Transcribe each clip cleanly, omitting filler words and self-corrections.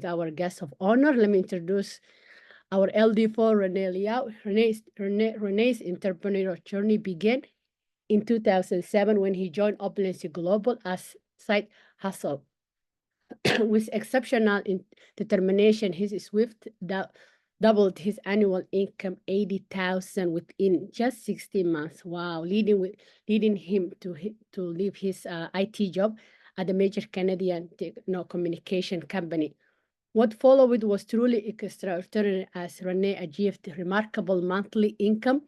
with our guest of honor. Let me introduce our LD4, Renee Liao. Renee's entrepreneurial journey began in 2007 when he joined Opulence Global as side hustle. With exceptional determination, his swift doubled his annual income 80,000 within just 16 months. Wow, leading him to leave his IT job at a major Canadian communication company. What followed was truly extraordinary as Rene achieved remarkable monthly income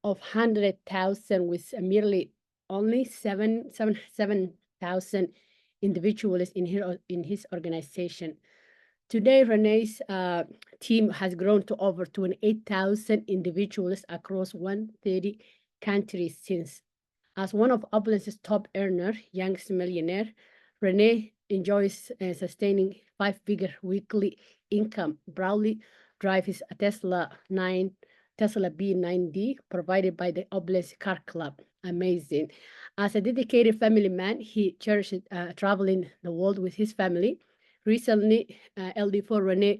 of 100,000 with merely only 7,000 individuals in his organization. Today, Renee's team has grown to over 28,000 individuals across 130 countries since. As one of Opulence's top earners, youngest millionaire, Renee enjoys sustaining five-figure weekly income, proudly drives his Tesla B9D provided by the Obelisk Car Club. Amazing. As a dedicated family man, he cherishes traveling the world with his family. Recently, LD4 Rene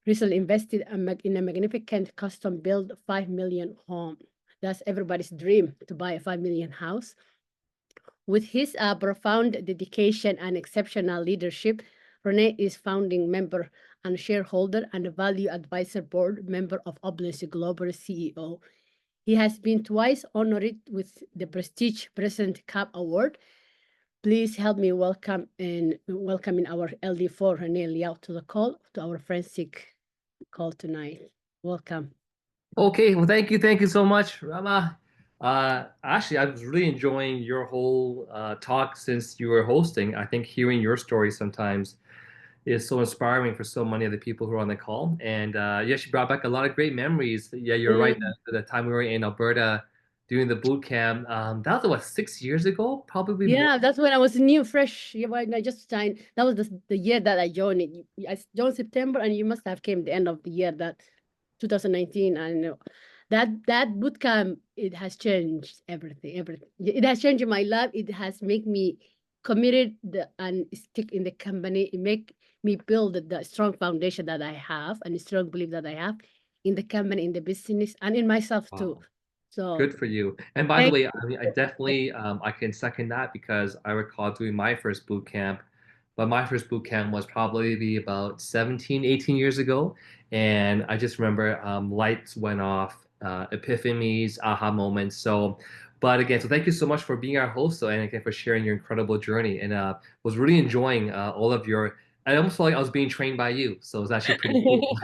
recently invested in a magnificent custom-built 5 million home. That's everybody's dream, to buy a 5 million house. With his profound dedication and exceptional leadership, Rene is founding member and shareholder and a value advisor board member of Obelisk Global CEO. He has been twice honored with the prestigious President Cup Award. Please help me welcoming our LD4 Rene Liao to the call, to our forensic call tonight. Welcome. Okay, well, thank you so much, Rama. Actually, I was really enjoying your whole talk since you were hosting. I think hearing your story sometimes is so inspiring for so many of the people who are on the call. And yes, you brought back a lot of great memories. Yeah, you're right. The time we were in Alberta doing the boot camp, that was what, 6 years ago, probably more. Yeah, that's when I was new, fresh. Yeah, when I just signed. That was the year that I joined it. I joined September, and you must have came the end of the year, that 2019. I know that boot camp, it has changed everything. Everything. It has changed my life. It has made me committed and stick in the company. It make me build the strong foundation that I have and the strong belief that I have in the company, in the business, and in myself too. Wow. So Good for you. And by the thank way, I mean, I definitely I can second that because I recall doing my first boot camp, but my first boot camp was probably about 17, 18 years ago. And I just remember lights went off, epiphanies, aha moments. So, but again, so thank you so much for being our host, so, and again for sharing your incredible journey. And was really enjoying all of your. I almost felt like I was being trained by you, so it's actually pretty cool.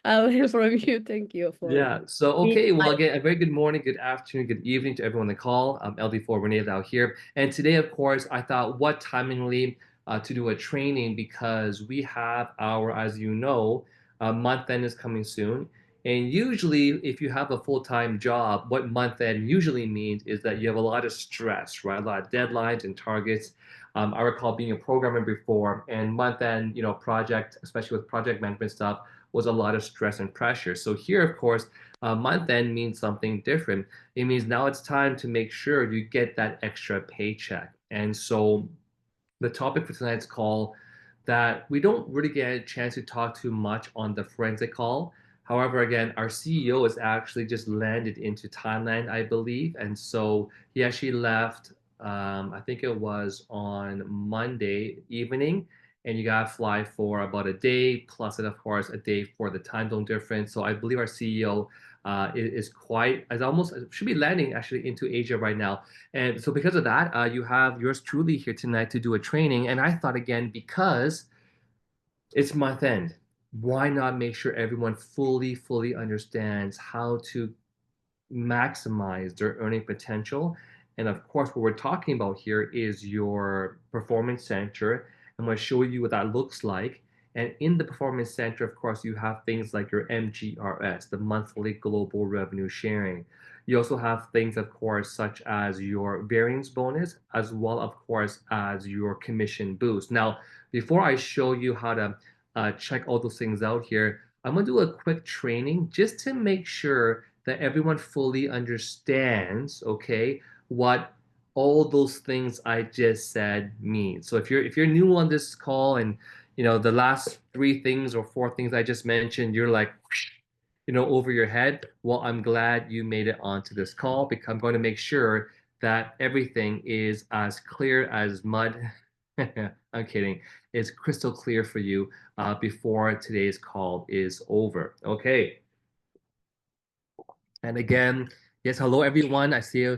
I'll hear from you. Thank you for Yeah. So, being okay. Well, my. again, a very good morning, good afternoon, good evening to everyone on the call. I'm LD4 Renee out here. And today, of course, I thought what timingly to do a training because we have our, as you know, month end is coming soon. And usually, if you have a full-time job, what month end usually means is that you have a lot of stress, right? A lot of deadlines and targets. I recall being a programmer before, and month end, project, especially with project management stuff, was a lot of stress and pressure. So here, of course, month end means something different. It means now it's time to make sure you get that extra paycheck. And so the topic for tonight's call that we don't really get a chance to talk too much on the forensic call. However, again, our CEO has actually just landed into Thailand, I believe. And so he actually left, I think it was on Monday evening, and you got to fly for about a day, plus, and of course, a day for the time zone difference. So I believe our CEO is almost should be landing actually into Asia right now. And so because of that, you have yours truly here tonight to do a training. And I thought again, because it's month end, why not make sure everyone fully understands how to maximize their earning potential? And of course, what we're talking about here is your performance center. I'm going to show you what that looks like. And in the performance center, of course, you have things like your MGRS, the monthly global revenue sharing. You also have things, of course, such as your variance bonus, as well, of course, as your commission boost. Now, before I show you how to check all those things out here, I'm going to do a quick training just to make sure that everyone fully understands, okay, what all those things I just said mean. So if you're new on this call and the last three things or four things I just mentioned, you're like, over your head. Well, I'm glad you made it onto this call because I'm going to make sure that everything is as clear as mud. I'm kidding. It's crystal clear for you before today's call is over. Okay. And again, yes, hello everyone. I see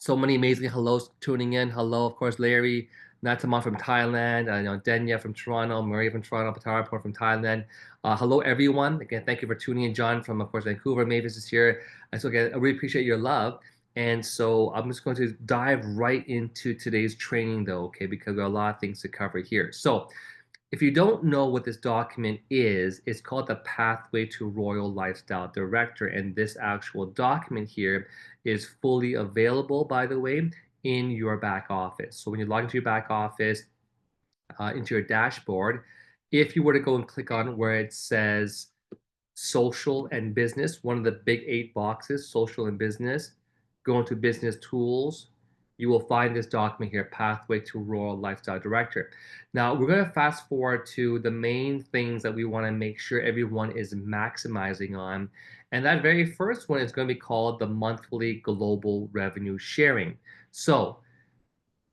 so many amazing hellos tuning in. Hello, of course, Larry, Natama from Thailand, Denya from Toronto, Maria from Toronto, Patarapur from Thailand. Hello, everyone. Again, thank you for tuning in. John from, of course, Vancouver. Mavis is here. So again, I really appreciate your love. And so I'm just going to dive right into today's training, though, okay, because there are a lot of things to cover here. So if you don't know what this document is, it's called the Pathway to Royal Lifestyle Director. And this actual document here is fully available, by the way, in your back office. So when you log into your back office, into your dashboard, if you were to go and click on where it says social and business, one of the big 8 boxes, social and business, go into business tools, you will find this document here, Pathway to Royal Lifestyle Director. Now, we're going to fast forward to the main things that we want to make sure everyone is maximizing on. And that very first one is going to be called the monthly global revenue sharing. So,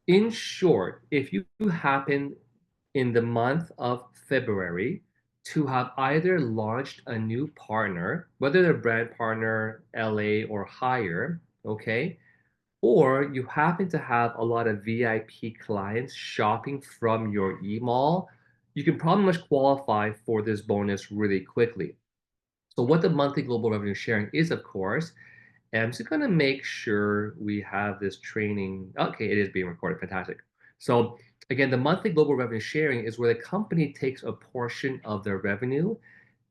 in short, if you happen in the month of February to have either launched a new partner, whether they're brand partner, LA, or higher, okay, or you happen to have a lot of VIP clients shopping from your email, you can probably much qualify for this bonus really quickly. So what the monthly global revenue sharing is, of course, and I'm just going to make sure we have this training. Okay, it is being recorded. Fantastic. So again, the monthly global revenue sharing is where the company takes a portion of their revenue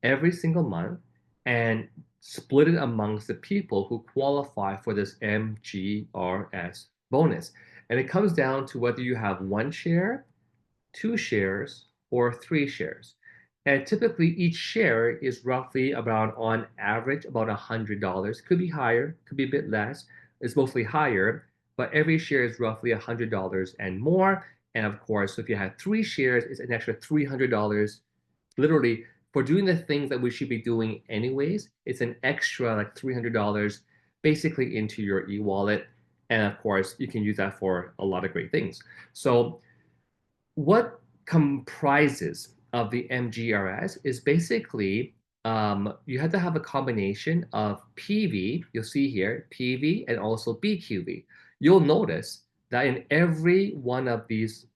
every single month and split it amongst the people who qualify for this MGRS bonus. And it comes down to whether you have 1 share, 2 shares, or 3 shares. And typically each share is roughly about, on average, about $100. Could be higher, could be a bit less. It's mostly higher, but every share is roughly $100 and more. And of course, if you have 3 shares, it's an extra $300. Literally, for doing the things that we should be doing anyways, it's an extra like $300 basically into your e-wallet. And of course, you can use that for a lot of great things. So what comprises of the MGRS is basically you have to have a combination of PV, you'll see here, PV and also BQV. You'll notice that in every one of these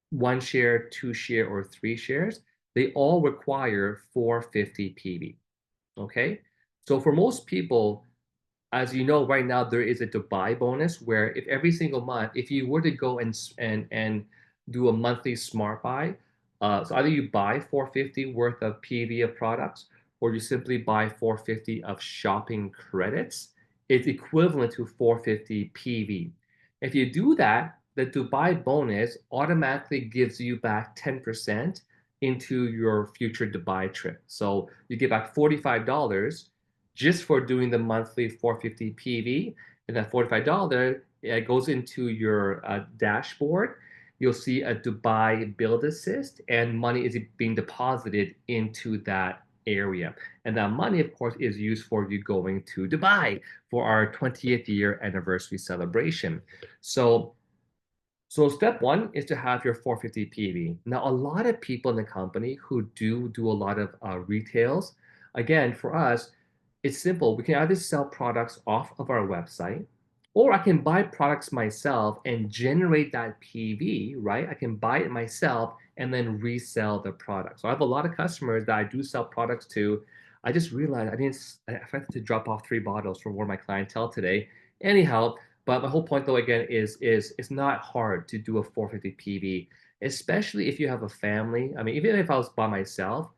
1 share, 2 share, or 3 shares, they all require 450 PV. Okay? So for most people, as you know, right now there is a Dubai bonus where if every single month, if you were to go and do a monthly smart buy, so either you buy 450 worth of PV of products, or you simply buy 450 of shopping credits, it's equivalent to 450 PV. If you do that, the Dubai bonus automatically gives you back 10% into your future Dubai trip. So you get back $45 just for doing the monthly 450 PV, and that $45 it goes into your dashboard. You'll see a Dubai Build Assist, and money is being deposited into that area. And that money, of course, is used for you going to Dubai for our 20th year anniversary celebration. So step one is to have your 450 PV. Now, a lot of people in the company who do a lot of retails, again, for us, it's simple. We can either sell products off of our website, or I can buy products myself and generate that PV, right? I can buy it myself and then resell the product. So I have a lot of customers that I do sell products to. I just realized I forgot to drop off 3 bottles for one of my clientele today. Anyhow, but my whole point though again is it's not hard to do a 450 PV, especially if you have a family. I mean, even if I was by myself,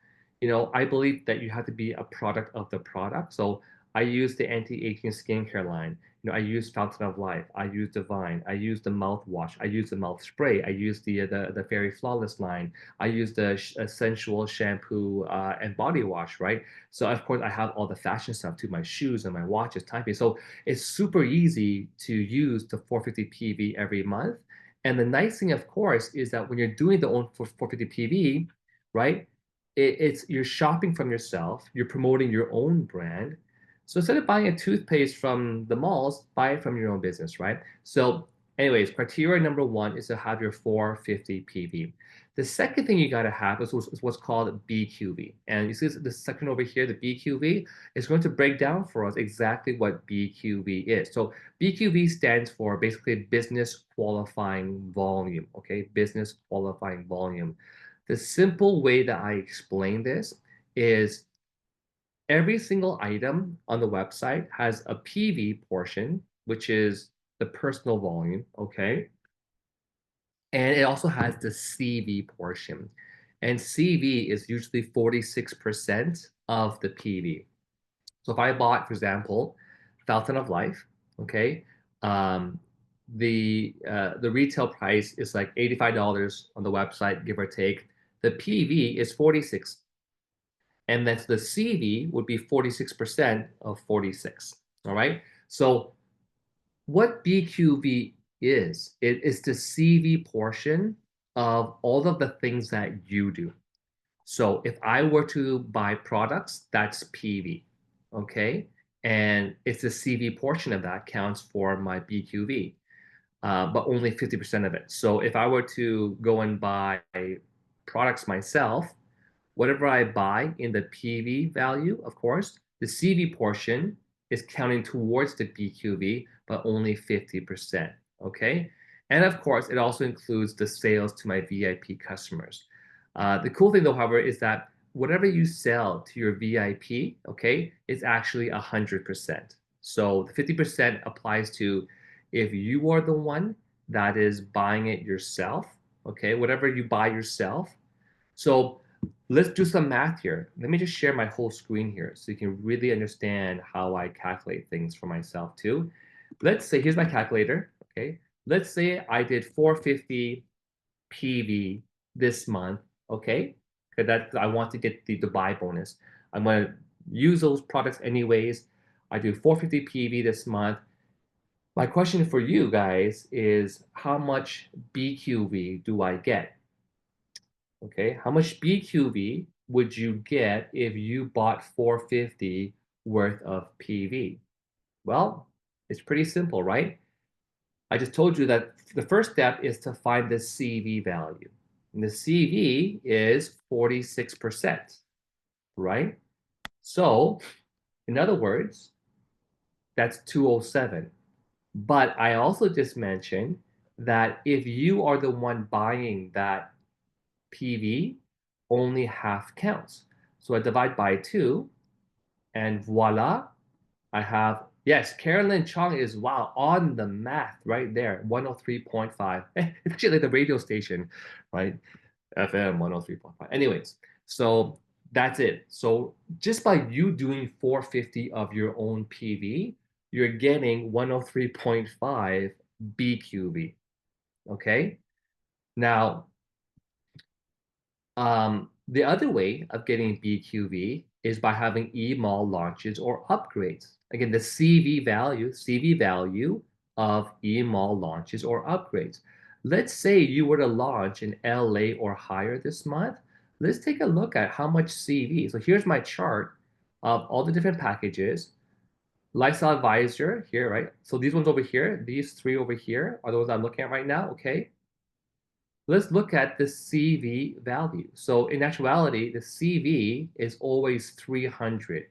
I believe that you have to be a product of the product. So I use the anti-aging skincare line. I use Fountain of Life. I use Divine. I use the mouthwash. I use the mouth spray. I use the Fairy Flawless line. I use the Sensual shampoo and body wash, right? So of course I have all the fashion stuff too, my shoes and my watches, timepiece. So it's super easy to use the 450 PV every month. And the nice thing, of course, is that when you're doing the own 450 PV, right, it's you're shopping from yourself, you're promoting your own brand. So instead of buying a toothpaste from the malls, buy it from your own business, right? So, anyways, criteria number one is to have your 450 PV. The second thing you got to have is what's called BQV. And you see the second over here, the BQV, is going to break down for us exactly what BQV is. So BQV stands for basically business qualifying volume, okay? Business qualifying volume. The simple way that I explain this is every single item on the website has a PV portion, which is the personal volume, okay? And it also has the CV portion. And CV is usually 46% of the PV. So if I bought, for example, Fountain of Life, okay, um, the retail price is like $85 on the website, give or take. The PV is 46, and that's the CV would be 46% of 46. All right. So what BQV is, it is the CV portion of all of the things that you do. So if I were to buy products, that's PV, okay? And it's the CV portion of that counts for my BQV, but only 50% of it. So if I were to go and buy products myself, whatever I buy in the PV value, of course, the CV portion is counting towards the BQV, but only 50%. Okay. And of course, it also includes the sales to my VIP customers. The cool thing, though, however, is that whatever you sell to your VIP, okay, is actually 100%. So the 50% applies to if you are the one that is buying it yourself, okay, whatever you buy yourself. So let's do some math here. Let me just share my whole screen here so you can really understand how I calculate things for myself too. Let's say, here's my calculator, okay? Let's say I did 450 PV this month, okay? Because that I want to get the buy bonus. I'm gonna use those products anyways. I do 450 PV this month. My question for you guys is how much BQV do I get? Okay, how much BQV would you get if you bought 450 worth of PV? Well, it's pretty simple, right? I just told you that the first step is to find the CV value. And the CV is 46%, right? So, in other words, that's 207. But I also just mentioned that if you are the one buying that PV, only half counts. So I divide by 2, and voila, I have, yes, Carolyn Chong is, wow, on the math right there, 103.5. It's actually like the radio station, right? FM 103.5. Anyways, so that's it. So just by you doing 450 of your own PV, you're getting 103.5 BQV. Okay. Now, the other way of getting BQV is by having e-mall launches or upgrades. Again, the CV value of e-mall launches or upgrades. Let's say you were to launch in LA or higher this month. Let's take a look at how much CV. So here's my chart of all the different packages. Lifestyle Advisor here, right? So these ones over here, these three over here are those I'm looking at right now, okay? Let's look at the CV value. So in actuality, the CV is always 300.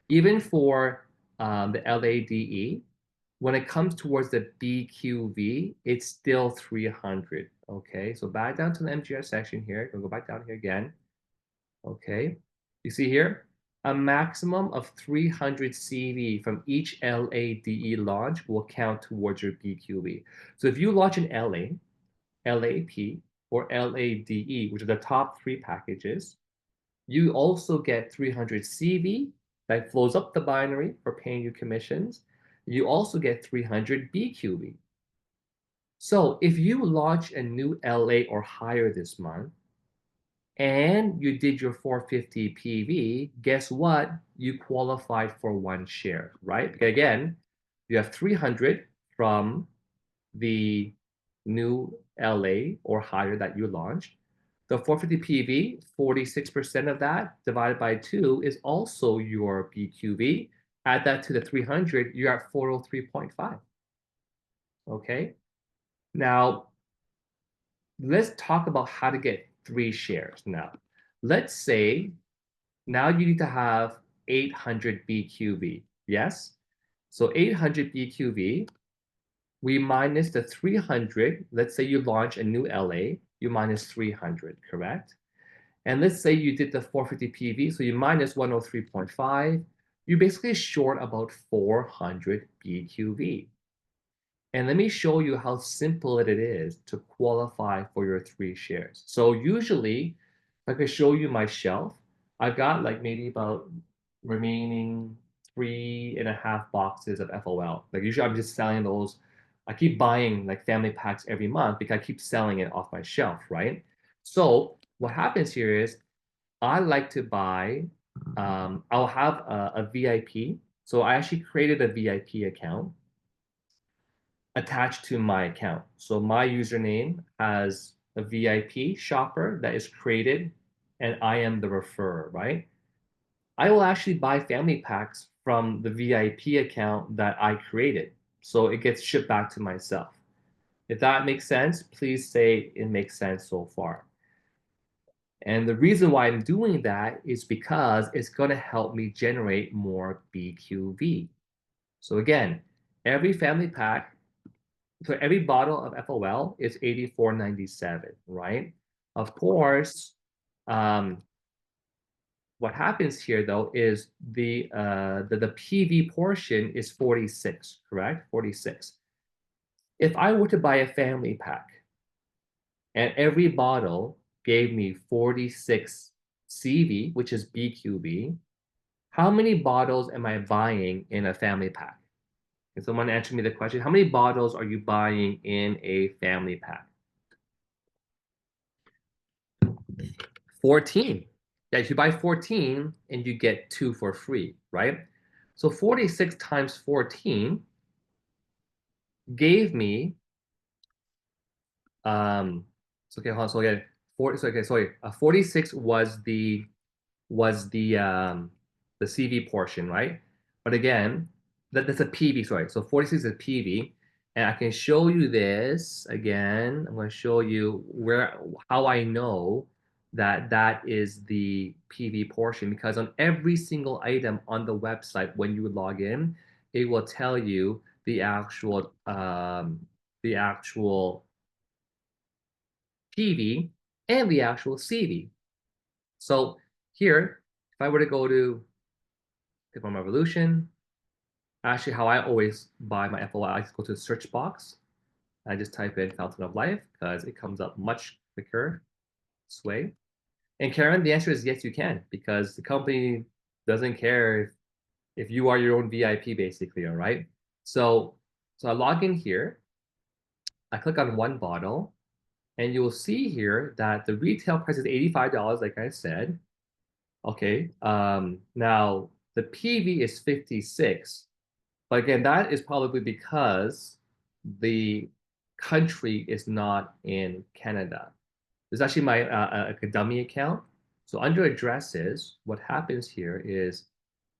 Even for the LADE, when it comes towards the BQV, it's still 300. Okay, so back down to the MGR section here. Go back down here again. Okay, you see here, a maximum of 300 CV from each LADE launch will count towards your BQV. So if you launch an LA, LAP, or LADE, which are the top three packages. You also get 300 CV that flows up the binary for paying you commissions. You also get 300 BQV. So if you launch a new LA or higher this month, and you did your 450 PV, guess what? You qualified for one share, right? Because again, you have 300 from the new LA or higher that you launched. The 450 PV, 46% of that divided by 2 is also your BQV. Add that to the 300, you're at 403.5. Okay. Now, let's talk about how to get 3 shares now. Let's say now you need to have 800 BQV. Yes? So 800 BQV, we minus the 300. Let's say you launch a new LA, you minus 300, correct? And let's say you did the 450 PV, so you minus 103.5. You're basically short about 400 BQV. And let me show you how simple it is to qualify for your 3 shares. So usually, if I could show you my shelf, I've got like maybe about remaining 3.5 boxes of FOL. Like usually I'm just selling those. I keep buying like family packs every month because I keep selling it off my shelf, right? So what happens here is I like to buy, I'll have a VIP. So I actually created a VIP account attached to my account. So my username has a VIP shopper that is created, and I am the referrer, right? I will actually buy family packs from the VIP account that I created. So it gets shipped back to myself. If that makes sense, please say it makes sense so far. And the reason why I'm doing that is because it's going to help me generate more BQV. So again, every family pack, so every bottle of FOL is 84.97, right? Of course, what happens here though is the PV portion is 46, correct? 46. If I were to buy a family pack and every bottle gave me 46 CV, which is BQV, how many bottles am I buying in a family pack? Can someone answer me the question? How many bottles are you buying in a family pack? 14. Yeah, if you buy 14 and you get 2 for free, right? So 46 times 14 gave me so okay, hold on. So again, 46 was the CV portion, right? But again, that's a PV, sorry. So 46 is a PV. And I can show you this again. I'm going to show you how I know that that is the PV portion because on every single item on the website when you log in, it will tell you the actual PV and the actual CV. So here, if I were to go to Bitcoin Revolution, actually how I always buy my FOI, I just go to the search box. I just type in Fountain of Life because it comes up much quicker this way. And Karen, the answer is yes, you can because the company doesn't care if you are your own VIP basically, all right? So I log in here, I click on one bottle, and you'll see here that the retail price is $85, like I said. Okay. Now the PV is 56, but again, that is probably because the country is not in Canada. This is actually my a dummy account. So under addresses, what happens here is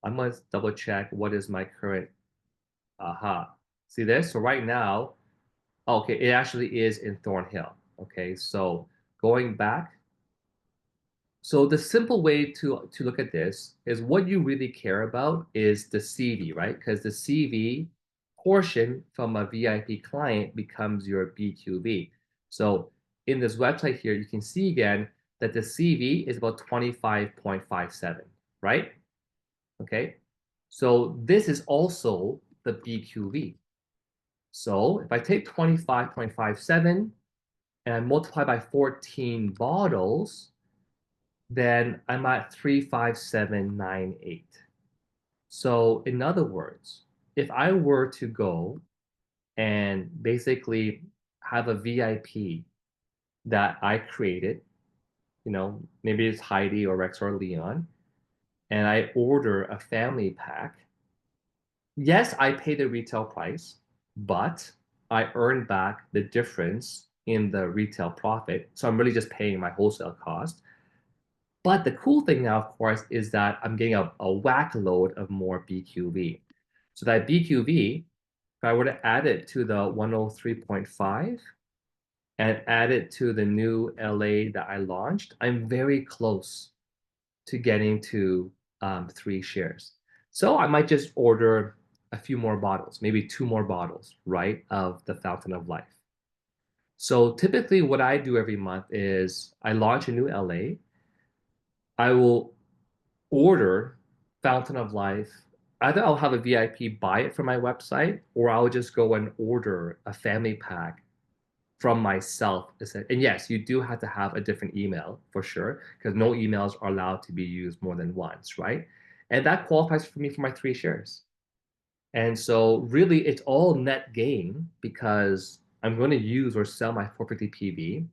I'm going to double check what is my current. Aha. See this? So right now, okay, it actually is in Thornhill. Okay, so going back, so the simple way to look at this is what you really care about is the CV, right? Because the CV portion from a VIP client becomes your BQV. So in this website here, you can see again that the CV is about 25.57, right? Okay. So this is also the BQV. So if I take 25.57 and I multiply by 14 bottles, then I'm at 35798. So in other words, if I were to go and basically have a VIP that I created, maybe it's Heidi or Rex or Leon, and I order a family pack, yes, I pay the retail price, but I earn back the difference in the retail profit. So I'm really just paying my wholesale cost. But the cool thing now, of course, is that I'm getting a whack load of more BQV. So that BQV, if I were to add it to the 103.5 and add it to the new LA that I launched, I'm very close to getting to 3 shares. So I might just order a few more bottles, maybe 2 more bottles, right, of the Fountain of Life. So typically, what I do every month is I launch a new LA. I will order Fountain of Life. Either I'll have a VIP buy it from my website, or I'll just go and order a family pack from myself. And yes, you do have to have a different email for sure, because no emails are allowed to be used more than once, right? And that qualifies for me for my 3 shares. And so really it's all net gain because I'm going to use or sell my 450 PV.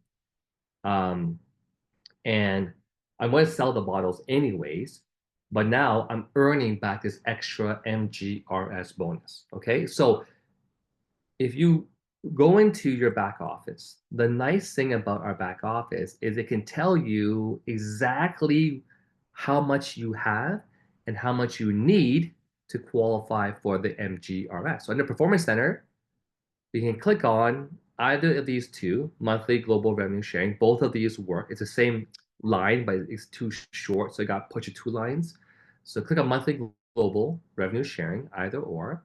Um, and I'm going to sell the bottles anyways, but now I'm earning back this extra MGRS bonus. Okay. So if you go into your back office, the nice thing about our back office is it can tell you exactly how much you have and how much you need to qualify for the MGRS. So in the Performance Center, you can click on either of these two, monthly global revenue sharing. Both of these work. It's the same line, but it's too short, so I got put you 2 lines. So click on monthly global revenue sharing, either or,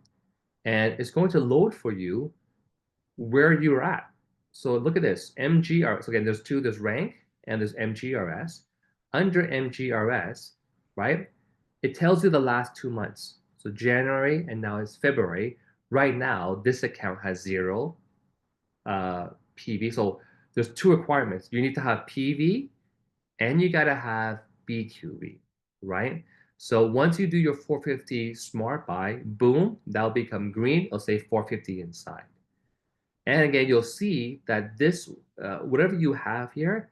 and it's going to load for you where you're at. So look at this, MGRS. So again, there's two, there's rank and there's MGRS. Under MGRS, right, it tells you the last 2 months. So January and now it's February. Right now, this account has 0 PV. So there's 2 requirements. You need to have PV and you got to have BQV, right? So once you do your 450 smart buy, boom, that'll become green. It'll say 450 inside. And again, you'll see that this, whatever you have here,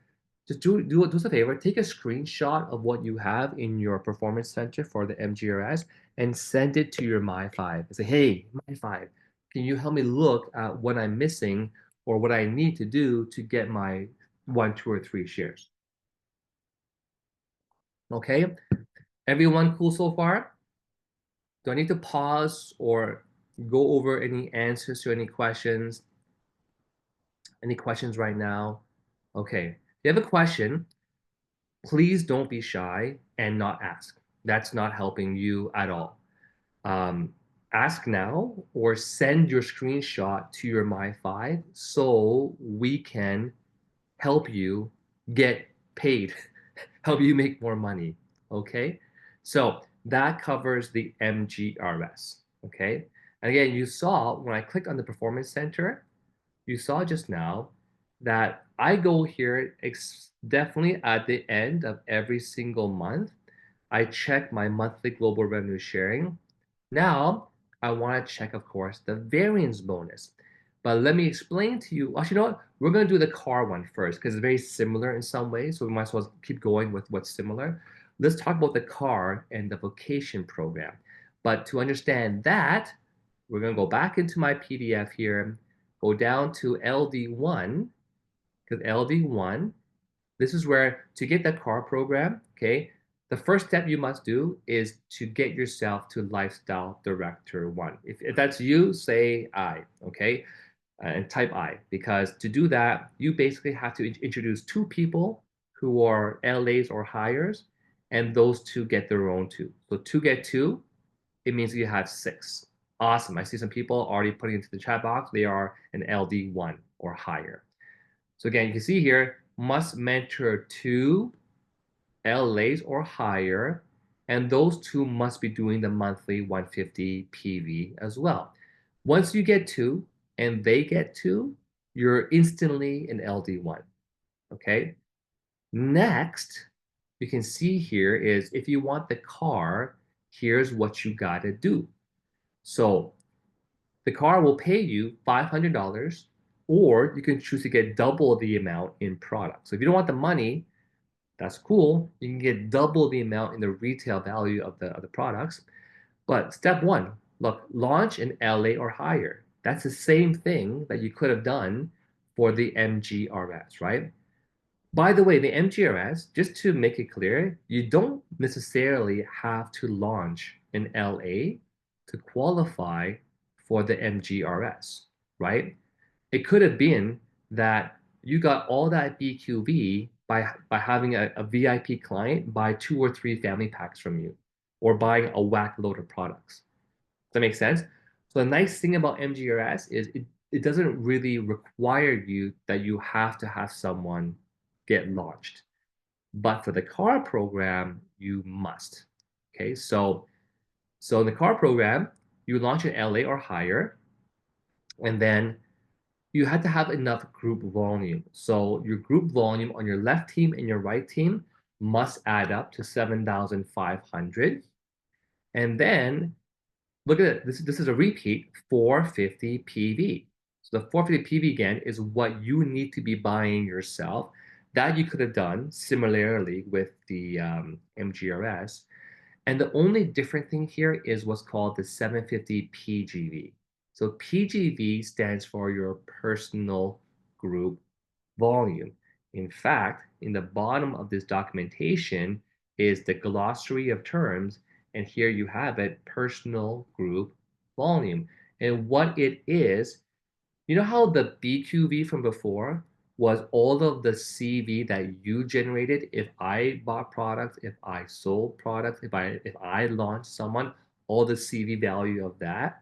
just do us a favor, take a screenshot of what you have in your performance center for the MGRS and send it to your My5 and say, hey, My5, can you help me look at what I'm missing or what I need to do to get my 1, 2, or 3 shares? Okay, everyone cool so far? Do I need to pause or go over any answers to any questions? Any questions right now? Okay. If you have a question, please don't be shy and not ask. That's not helping you at all. Ask now or send your screenshot to your My5 so we can help you get paid, help you make more money. Okay. So that covers the MGRS. Okay. And again, you saw when I clicked on the Performance Center, you saw just now that I go here definitely at the end of every single month. I check my monthly global revenue sharing. Now, I want to check, of course, the variance bonus. But let me explain to you. Actually, you know what? We're going to do the car one first because it's very similar in some ways. So we might as well keep going with what's similar. Let's talk about the car and the vocation program. But to understand that, we're going to go back into my PDF here, go down to LD1, because LD1, this is where to get that car program, okay, the first step you must do is to get yourself to Lifestyle Director 1. If that's you, say I, okay, and type I, because to do that, you basically have to introduce 2 people who are LAs or hires, and those 2 get their own 2. So 2 get 2, it means you have 6. Awesome. I see some people already putting into the chat box. They are an LD1 or higher. So again, you can see here, must mentor 2 LAs or higher, and those 2 must be doing the monthly 150 PV as well. Once you get 2 and they get 2, you're instantly an LD1. Okay. Next, you can see here is if you want the car, here's what you got to do. So the car will pay you $500, or you can choose to get double the amount in product. So if you don't want the money, that's cool. You can get double the amount in the retail value of the products. But step one, look, launch in LA or higher. That's the same thing that you could have done for the MGRS, right? By the way, the MGRS, just to make it clear, you don't necessarily have to launch in LA to qualify for the MGRS, right? It could have been that you got all that BQV by having a VIP client buy 2 or 3 family packs from you or buying a whack load of products. Does that make sense? So the nice thing about MGRS is it doesn't really require you that you have to have someone get launched. But for the car program, you must. Okay, so in the car program, you launch in LA or higher, and then you had to have enough group volume. So your group volume on your left team and your right team must add up to 7,500. And then look at it. This is a repeat 450 PV. So the 450 PV again is what you need to be buying yourself. That you could have done similarly with the MGRS. And the only different thing here is what's called the 750 PGV. So PGV stands for your personal group volume. In fact, in the bottom of this documentation is the glossary of terms, and here you have it, personal group volume. And what it is, you know how the BQV from before was all of the CV that you generated if I bought products, if I sold products, if I launched someone, all the CV value of that.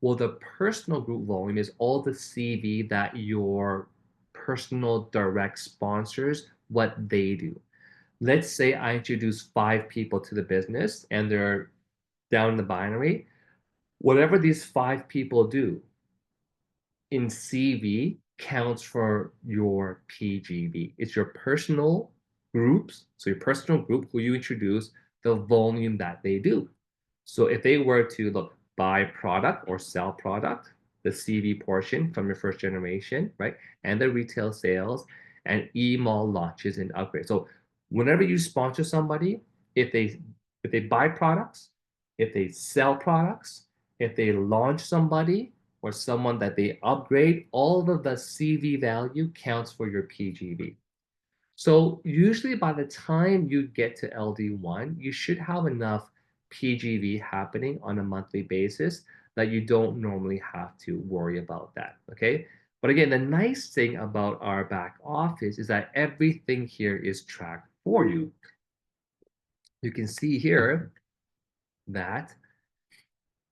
Well, the personal group volume is all the CV that your personal direct sponsors, what they do. Let's say I introduce 5 people to the business and they're down in the binary. Whatever these 5 people do in CV counts for your PGV. It's your personal groups, so your personal group who you introduce, the volume that they do. So if they were to look, buy product or sell product, the CV portion from your first generation, right? And the retail sales and e-mall launches and upgrades. So whenever you sponsor somebody, if they buy products, if they sell products, if they launch somebody or someone that they upgrade, all of the CV value counts for your PGV. So usually by the time you get to LD1, you should have enough PGV happening on a monthly basis that you don't normally have to worry about that, okay? But again, the nice thing about our back office is that everything here is tracked for you. You can see here that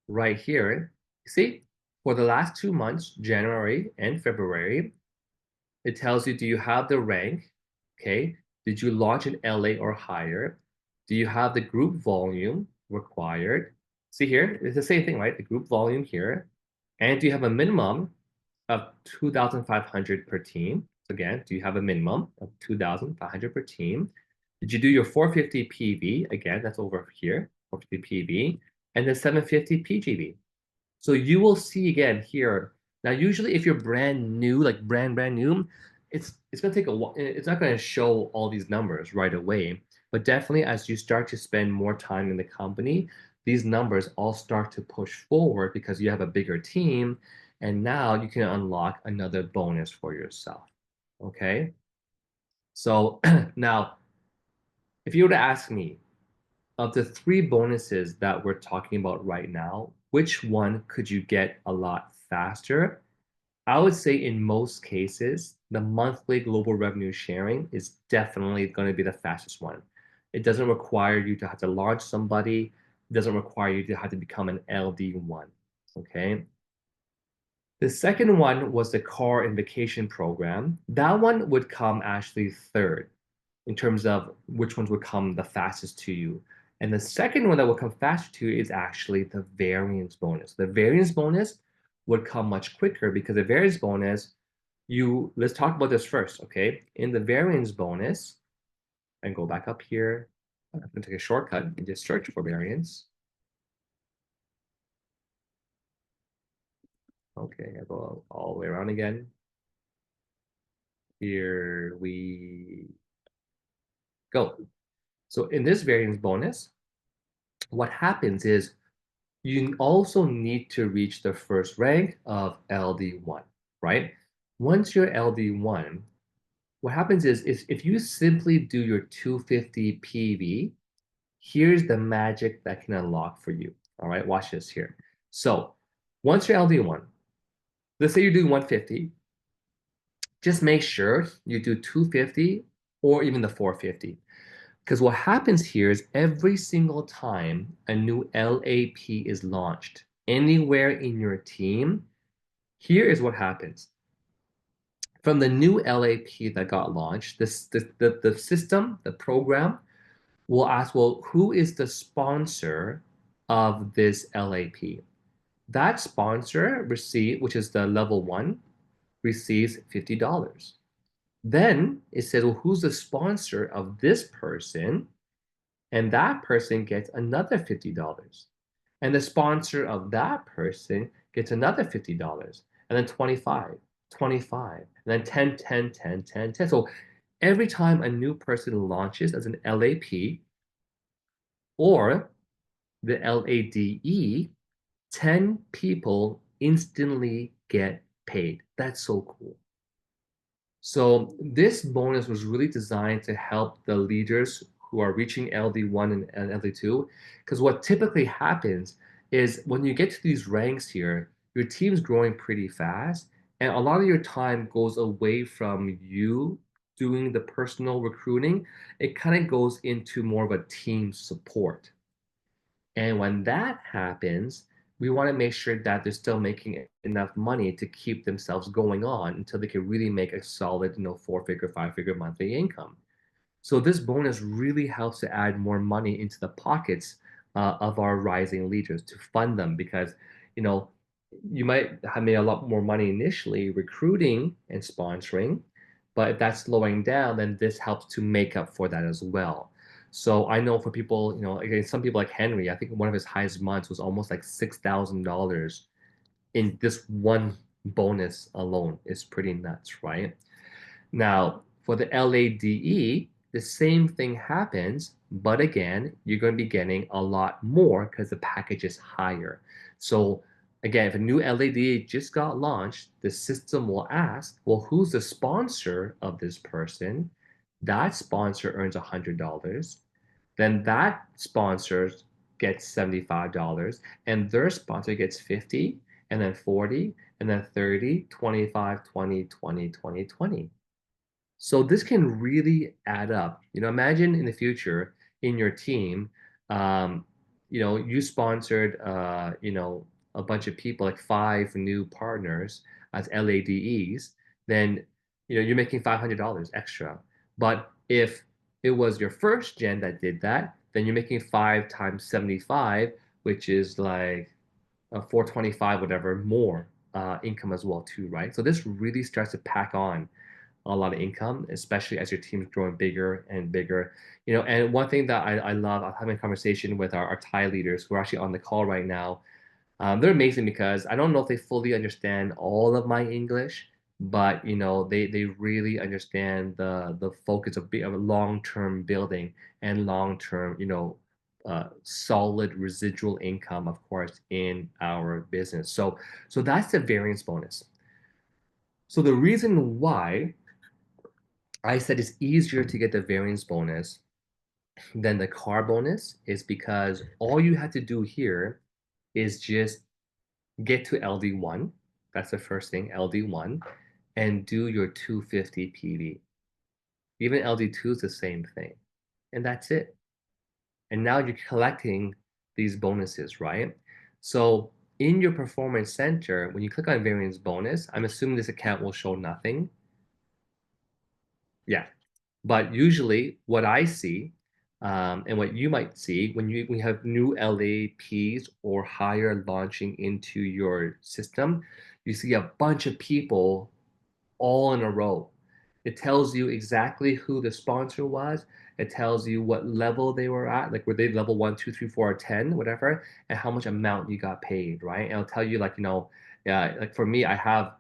right here, see, for the last 2 months, January and February, it tells you, do you have the rank? Okay. Did you launch in LA or higher? Do you have the group volume required? See here, it's the same thing, right? The group volume here. And do you have a minimum of 2,500 per team? So again, do you have a minimum of 2,500 per team? Did you do your 450 PV? Again, that's over here, 450 PV, and the 750 PGV. So you will see again here. Now, usually if you're brand new, like brand new, it's gonna take a while. It's not gonna show all these numbers right away. But definitely as you start to spend more time in the company, these numbers all start to push forward because you have a bigger team, and now you can unlock another bonus for yourself. Okay. So now, if you were to ask me, of the 3 bonuses that we're talking about right now, which one could you get a lot faster? I would say in most cases, the monthly global revenue sharing is definitely going to be the fastest one. It doesn't require you to have to launch somebody. It doesn't require you to have to become an LD1. Okay. The second one was the car and vacation program. That one would come actually third in terms of which ones would come the fastest to you. And the second one that will come faster to you is actually the variance bonus. The variance bonus would come much quicker because the variance bonus, let's talk about this first, okay? In the variance bonus, and go back up here, I'm gonna take a shortcut and just search for variance. Okay, I go all the way around again. Here we go. So in this variance bonus, what happens is you also need to reach the first rank of LD1, right? Once you're LD1, what happens is if you simply do your 250 PV, here's the magic that can unlock for you. All right, watch this here. So once you're LD1, let's say you're doing 150, just make sure you do 250 or even the 450. Because what happens here is every single time a new LAP is launched anywhere in your team, here is what happens. From the new LAP that got launched, the system, the program, will ask, well, who is the sponsor of this LAP? That sponsor receive, which is the level one, receives $50. Then it says, well, who's the sponsor of this person? And that person gets another $50. And the sponsor of that person gets another $50. And then 25, 25, and then 10, 10, 10, 10, 10. So every time a new person launches as an LAP or the LADE, 10 people instantly get paid. That's so cool. So this bonus was really designed to help the leaders who are reaching LD1 and LD2, because what typically happens is when you get to these ranks here, your team's growing pretty fast, and a lot of your time goes away from you doing the personal recruiting. It kind of goes into more of a team support. And when that happens, we want to make sure that they're still making enough money to keep themselves going on until they can really make a solid, four-figure, five-figure monthly income. So this bonus really helps to add more money into the pockets of our rising leaders to fund them because, you know, you might have made a lot more money initially recruiting and sponsoring, but if that's slowing down, then this helps to make up for that as well. So I know for people, again, some people like Henry, I think one of his highest months was almost like $6,000 in this one bonus alone. Is pretty nuts, right? Now, for the LADE, the same thing happens, but again, you're going to be getting a lot more because the package is higher. So again, if a new LADE just got launched, the system will ask, well, who's the sponsor of this person? That sponsor earns $100. Then that sponsor gets $75, and their sponsor gets 50, and then 40, and then 30, 25, 20, 20, 20, 20. So this can really add up. Imagine in the future in your team, um, you sponsored, a bunch of people, like five new partners as LADEs, then, you're making $500 extra. But if it was your first gen that did that, then you're making 5 times 75, which is like 425, whatever, more income as well too, right? So this really starts to pack on a lot of income, especially as your team's growing bigger and bigger. And one thing that I love, I'm having a conversation with our Thai leaders who are actually on the call right now. They're amazing because I don't know if they fully understand all of my English, but they really understand the focus of long-term building and long-term, solid residual income, of course, in our business. So that's the variance bonus. So the reason why I said it's easier to get the variance bonus than the car bonus is because all you have to do here is just get to LD1. That's the first thing, LD1, and do your 250 PV. Even LD2 is the same thing. And that's it. And now you're collecting these bonuses, right? So in your performance center, when you click on variance bonus, I'm assuming this account will show nothing. Yeah, but usually, what I see, and what you might see when we have new LAPs or higher launching into your system, you see a bunch of people all in a row. It tells you exactly who the sponsor was. It tells you what level they were at, like were they level 1, 2, 3, 4, or 10, whatever, and how much amount you got paid, right? And it'll tell you, like, yeah, like for me, I have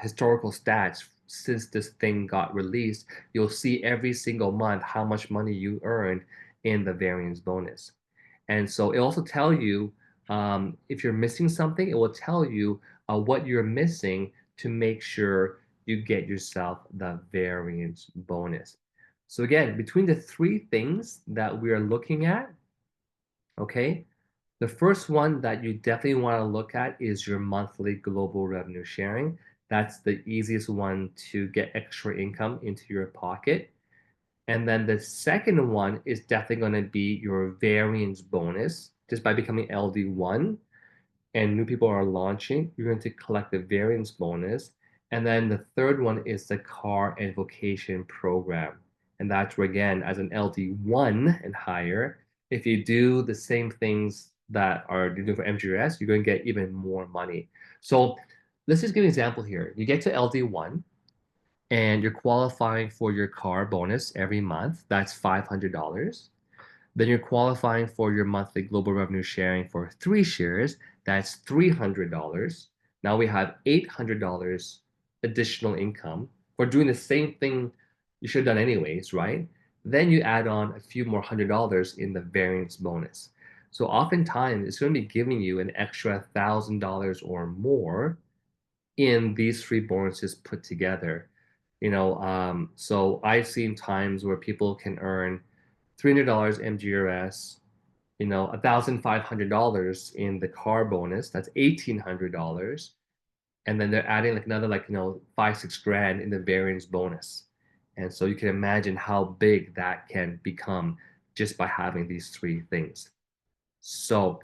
historical stats since this thing got released. You'll see every single month how much money you earned in the variance bonus. And so it also tell you If you're missing something, it will tell you what you're missing to make sure you get yourself the variance bonus. So again, between the three things that we are looking at, okay, the first one that you definitely want to look at is your monthly global revenue sharing. That's the easiest one to get extra income into your pocket. And then the second one is definitely going to be your variance bonus. Just by becoming LD1 and new people are launching, you're going to collect the variance bonus. And then the third one is the car and vocation program. And that's where, again, as an LD1 and higher, if you do the same things that are doing for MGRS, you're going to get even more money. So let's just give an example here. You get to LD1 and you're qualifying for your car bonus every month. That's $500. Then you're qualifying for your monthly global revenue sharing for 3 shares. That's $300. Now we have $800 additional income for doing the same thing you should have done anyways, right? Then you add on a few more $100 in the variance bonus. So oftentimes it's going to be giving you an extra $1,000 or more in these three bonuses put together. So I've seen times where people can earn $300 MGRS, $1,500 in the car bonus. That's $1,800, and then they're adding like another 5-6 grand in the variance bonus. And so you can imagine how big that can become just by having these three things. So,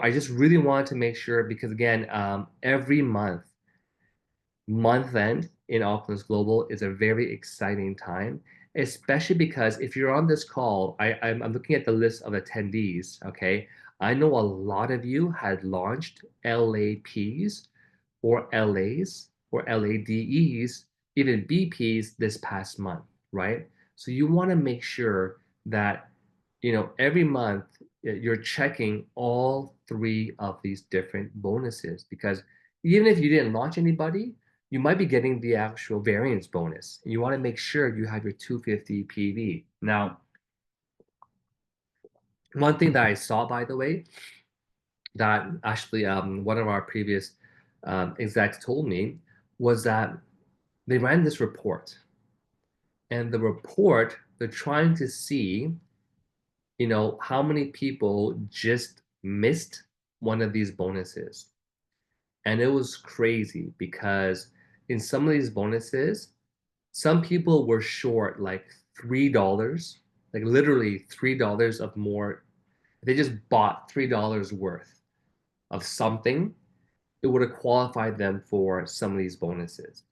I just really wanted to make sure because again, every month end in Oculus Global is a very exciting time, especially because if you're on this call, I'm looking at the list of attendees, okay? I know a lot of you had launched LAPs or LAs or LADEs, even BPs this past month, right? So you want to make sure that, every month you're checking all three of these different bonuses because even if you didn't launch anybody, you might be getting the actual variance bonus. You want to make sure you have your 250 PV. Now, one thing that I saw, by the way, that actually one of our previous execs told me was that they ran this report. And the report, they're trying to see, how many people just missed one of these bonuses. And it was crazy because in some of these bonuses, some people were short like $3, like literally $3 of more. They just bought $3 worth of something. It would have qualified them for some of these bonuses.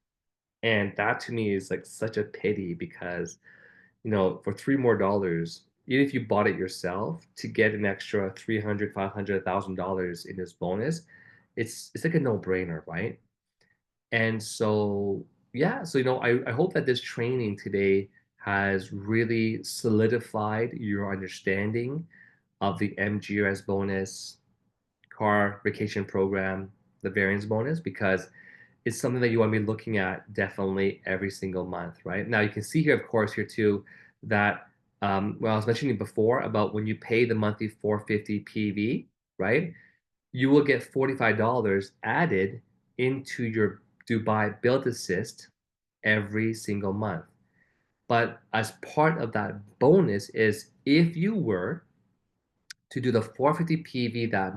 And that to me is like such a pity because, for $3 more, even if you bought it yourself to get an extra 300, 500, $1,000 in this bonus, it's like a no-brainer, right? And so, yeah, so, I hope that this training today has really solidified your understanding of the MGRS bonus, car vacation program, the variance bonus, because it's something that you want to be looking at definitely every single month, right? Now, you can see here, of course, here too, that well, I was mentioning before about when you pay the monthly 450 PV, right? You will get $45 added into your Dubai Build Assist every single month. But as part of that bonus is if you were to do the 450 PV that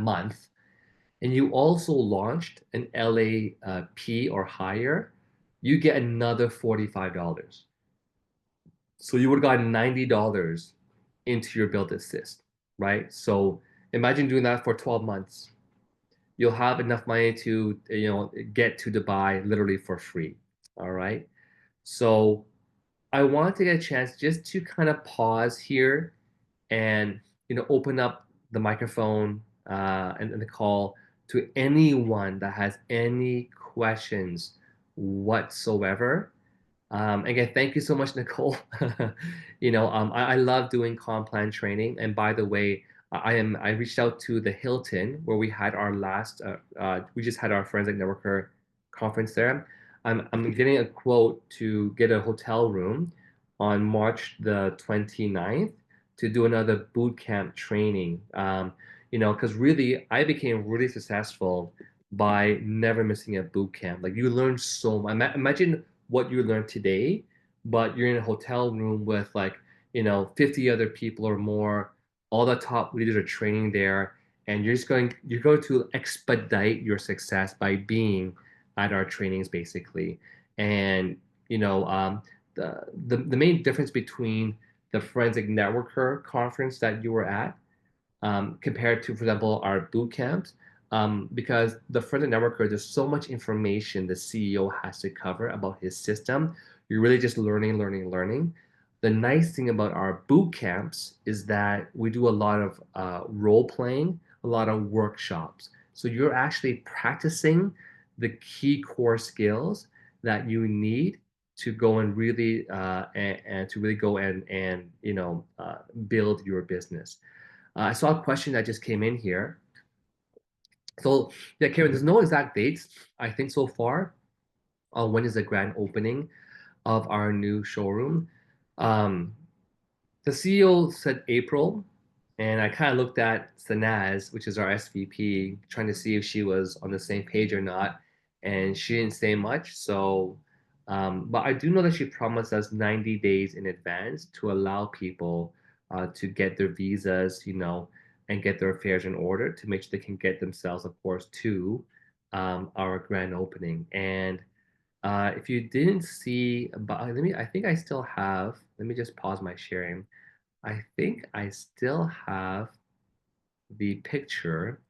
month, and you also launched an LAP or higher, you get another $45. So you would have gotten $90 into your Build Assist, right? So imagine doing that for 12 months. You'll have enough money to get to Dubai literally for free. All right. So I want to get a chance just to kind of pause here and open up the microphone and the call to anyone that has any questions whatsoever. Again, thank you so much, Nicole. I love doing comp plan training. And by the way, I reached out to the Hilton where we had our last we just had our Forensic Networker conference there. I'm getting a quote to get a hotel room on March the 29th to do another boot camp training. Because really, I became really successful by never missing a boot camp. Like you learn so much. Imagine what you learned today, but you're in a hotel room with like, 50 other people or more. All the top leaders are training there, and you're going to expedite your success by being at our trainings basically. And you know, the main difference between the Forensic Networker conference that you were at compared to, for example, our boot camps. Because the Forensic Networker, there's so much information the CEO has to cover about his system. You're really just learning, learning, learning. The nice thing about our boot camps is that we do a lot of role playing, a lot of workshops. So you're actually practicing the key core skills that you need to go and really and to really go and build your business. I saw a question that just came in here. So yeah, Karen, there's no exact dates. I think so far on when is the grand opening of our new showroom. Um, the CEO said April, and I kind of looked at Sanaz, which is our SVP, trying to see if she was on the same page or not, and she didn't say much. So, but I do know that she promised us 90 days in advance to allow people to get their visas, and get their affairs in order to make sure they can get themselves, of course, to our grand opening. And if you didn't see, but I think I still have, let me just pause my sharing. I think I still have the picture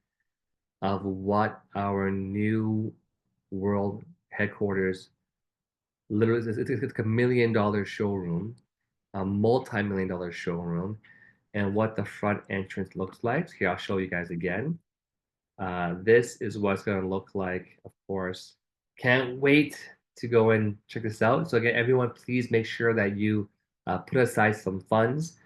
of what our new world headquarters literally is. It's like $1 million showroom, a multi-million dollar showroom, and what the front entrance looks like. Here, I'll show you guys again. This is what it's going to look like, of course. Can't wait to go and check this out. So again, everyone, please make sure that you put aside some funds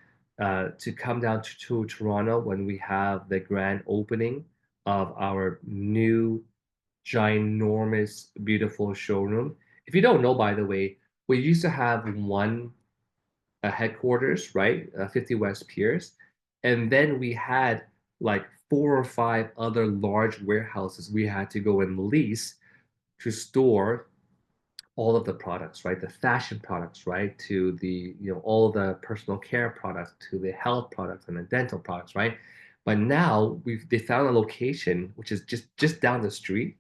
to come down to Toronto when we have the grand opening of our new ginormous, beautiful showroom. If you don't know, by the way, we used to have one headquarters, right? 50 West Pierce. And then we had like 4 or 5 other large warehouses we had to go and lease to store all of the products, right? The fashion products, right? To the, all the personal care products, to the health products and the dental products, right? But now they found a location which is just down the street,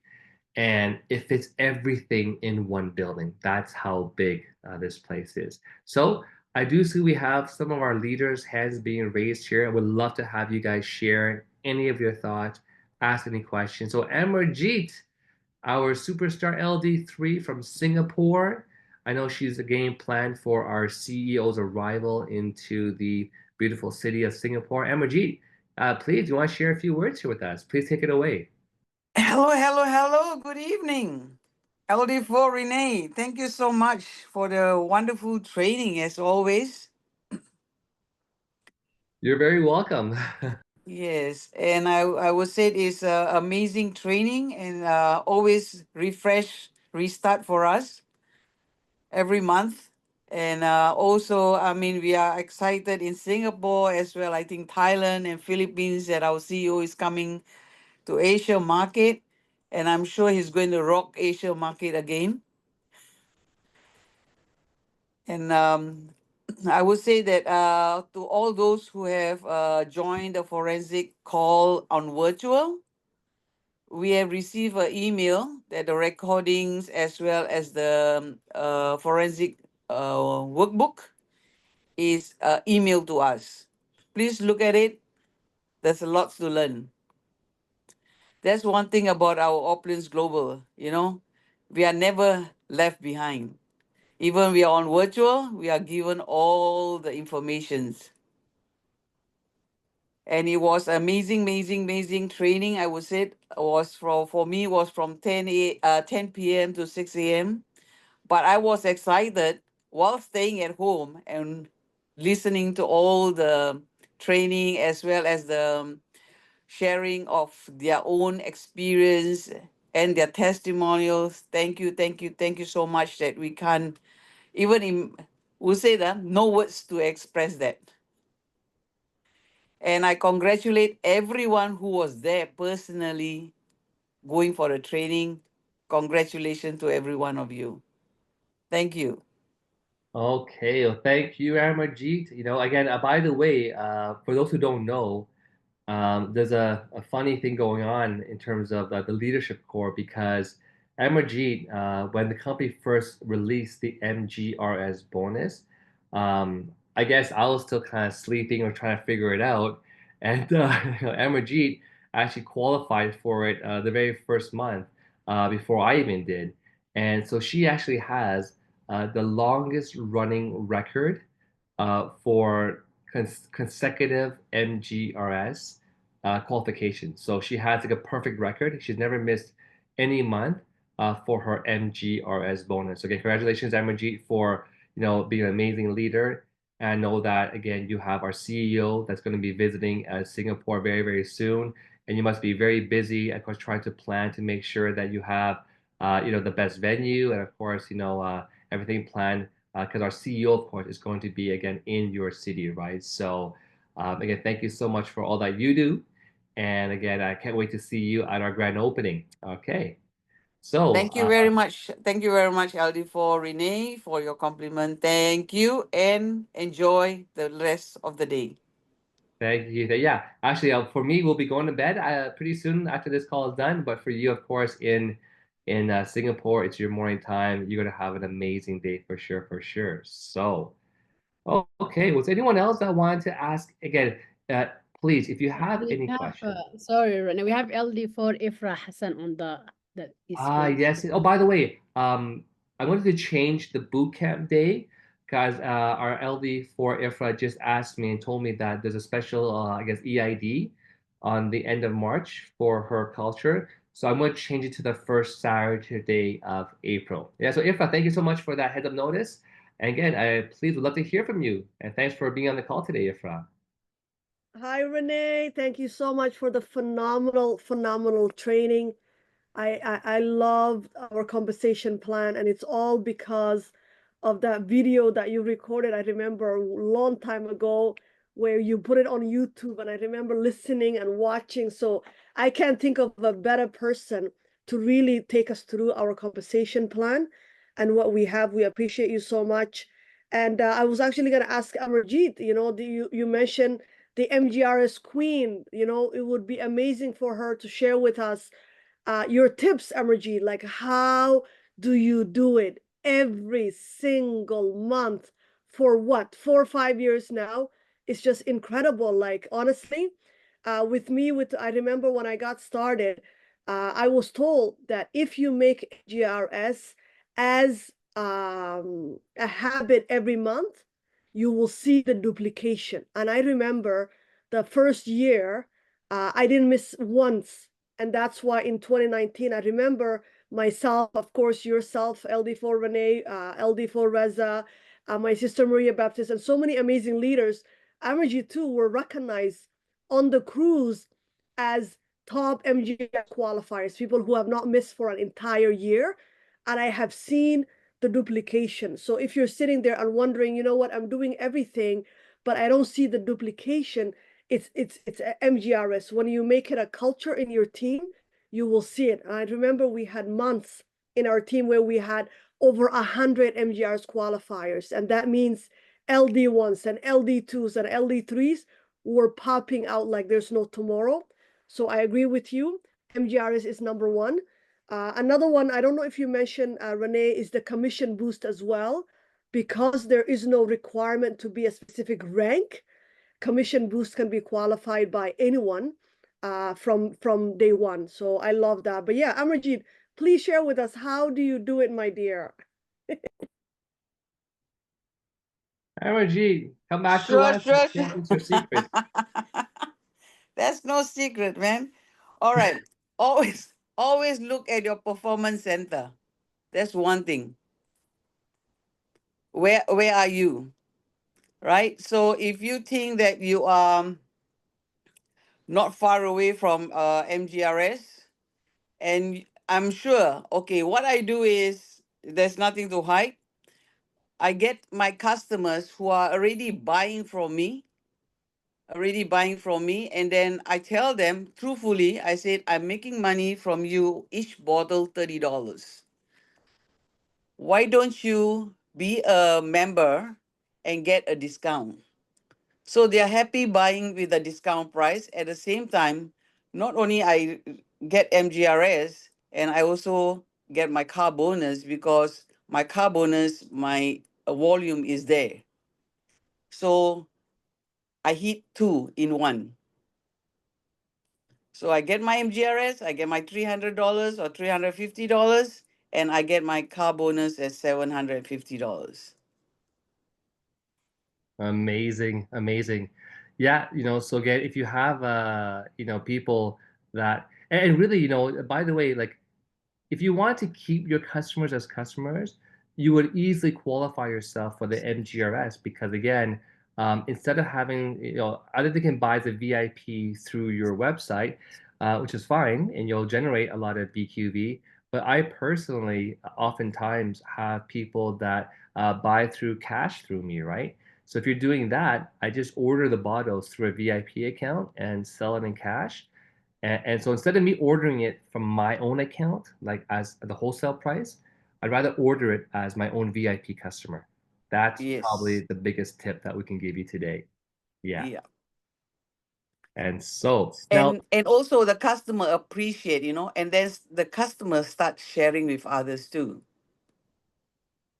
and it fits everything in one building. That's how big this place is. So I do see we have some of our leaders' hands being raised here. I would love to have you guys share any of your thoughts, ask any questions. So Amarjeet, our superstar LD3 from Singapore. I know she's again planned for our CEO's arrival into the beautiful city of Singapore. Amarjeet, please, you want to share a few words here with us? Please take it away. Hello, hello, hello. Good evening. LD4 Renee, thank you so much for the wonderful training as always. You're very welcome. Yes, and I would say it's amazing training and always refresh, restart for us every month. And also, I mean, we are excited in Singapore as well. I think Thailand and Philippines that our CEO is coming to Asia market. And I'm sure he's going to rock Asia market again. And I would say that to all those who have joined the forensic call on virtual, we have received an email that the recordings as well as the forensic workbook is emailed to us. Please look at it. There's a lot to learn. That's one thing about our Opulence Global, we are never left behind. Even we are on virtual, we are given all the informations. And it was amazing, amazing, amazing training. I would say it was for me was from 10 p.m. to 6 a.m. But I was excited while staying at home and listening to all the training as well as the sharing of their own experience and their testimonials. Thank you, thank you, thank you so much that we can't even we'll say that no words to express that. And I congratulate everyone who was there personally going for a training. Congratulations to every one of you. Thank you. Okay, well, thank you, Amarjeet. Again, by the way, for those who don't know, there's a funny thing going on in terms of the leadership core because Amarjeet, when the company first released the MGRS bonus, I guess I was still kind of sleeping or trying to figure it out, and Amarjeet actually qualified for it the very first month before I even did, and so she actually has the longest running record for consecutive MGRS qualifications. So she has like a perfect record. She's never missed any month for her MGRS bonus. So again, congratulations, Amarjeet, for being an amazing leader. And I know that again, you have our CEO that's going to be visiting Singapore very, very soon, and you must be very busy, of course, trying to plan to make sure that you have the best venue, and of course, everything planned because our CEO, of course, is going to be again in your city, right? So, again, thank you so much for all that you do. And again, I can't wait to see you at our grand opening. Okay. So, Thank you very much. Thank you very much, LD, for Renee, for your compliment. Thank you and enjoy the rest of the day. thank you. Yeah, actually, for me, we'll be going to bed pretty soon after this call is done. But for you, of course, in Singapore, it's your morning time. You're gonna have an amazing day for sure, for sure. So. Oh, okay. Was anyone else that wanted to ask again? Please, if you have We any have, questions. sorry, Rene, we have LD4 Ifra Hassan on the that is raised. Yes. Oh, by the way, I wanted to change the boot camp day because our LD4 IFRA just asked me and told me that there's a special, I guess, EID on the end of March for her culture. So I'm going to change it to the first Saturday of April. Yeah. So IFRA, thank you so much for that heads up notice. And again, I please would love to hear from you. And thanks for being on the call today, IFRA. Hi, Renee. Thank you so much for the phenomenal training. I loved our compensation plan, and it's all because of that video that you recorded. I remember a long time ago where you put it on YouTube, and I remember listening and watching. So I can't think of a better person to really take us through our compensation plan and what we have. We appreciate you so much. And I was actually going to ask Amarjeet, you mentioned the MGRS queen, it would be amazing for her to share with us your tips, Amarjeet, like how do you do it every single month for what, 4 or 5 years now? It's just incredible. Like honestly, I remember when I got started, I was told that if you make GRS as a habit every month, you will see the duplication. And I remember the first year, I didn't miss once. And that's why in 2019, I remember myself, of course, yourself, LD4 Renee, LD4 Reza, my sister Maria Baptist, and so many amazing leaders. Amarjeet too were recognized on the cruise as top MGS qualifiers, people who have not missed for an entire year. And I have seen the duplication. So if you're sitting there and wondering, you know what, I'm doing everything, but I don't see the duplication, it's MGRS. When you make it a culture in your team, you will see it. I remember we had months in our team where we had over 100 MGRS qualifiers, and that means LD1s and LD2s and LD3s were popping out like there's no tomorrow. So I agree with you. MGRS is number one. Another one, I don't know if you mentioned, Renee, is the commission boost as well. Because there is no requirement to be a specific rank, commission boost can be qualified by anyone from day one. So I love that. But yeah, Amarjeet, please share with us, how do you do it, my dear? Amarjeet, come back to Sure, us. sure, It's your secret. That's no secret, man. All right. Always look at your performance center. That's one thing. Where are you? Right? So if you think that you are not far away from MGRS, and I'm sure, okay, what I do is there's nothing to hide. I get my customers who are already buying from me. already buying from me, and then I tell them truthfully, I said, I'm making money from you each bottle $30. Why don't you be a member and get a discount? So they are happy buying with a discount price. At the same time, not only I get MGRS, and I also get my car bonus, because my car bonus, my volume is there. So I hit two in one. So I get my MGRS, I get my $300 or $350, and I get my car bonus at $750. Amazing, amazing. Yeah, so again, if you have people that and really, by the way, like if you want to keep your customers as customers, you would easily qualify yourself for the MGRS because again, instead of having, either they can buy the VIP through your website, which is fine, and you'll generate a lot of BQV. But I personally oftentimes have people that buy through cash through me, right? So if you're doing that, I just order the bottles through a VIP account and sell it in cash. And so instead of me ordering it from my own account, like as the wholesale price, I'd rather order it as my own VIP customer. That's probably Yes. the biggest tip that we can give you today. Yeah. Yeah. And so now, And also the customer appreciate, and then the customer start sharing with others too.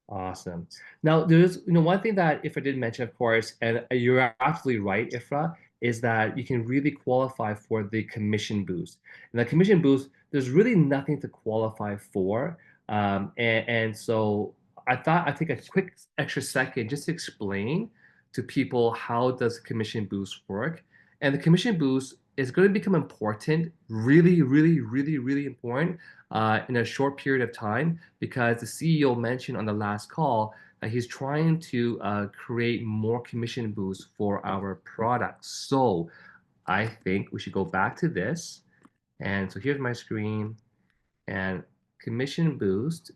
awesome. Now, there's, one thing that Ifra did mention, of course, and you're absolutely right, Ifra, is that you can really qualify for the commission boost. And the commission boost, there's really nothing to qualify for. And so I'd take a quick extra second just to explain to people how does commission boost work. And the commission boost is going to become important, really, really, really, really important in a short period of time because the CEO mentioned on the last call that he's trying to create more commission boosts for our products. So I think we should go back to this. And so here's my screen, and commission boost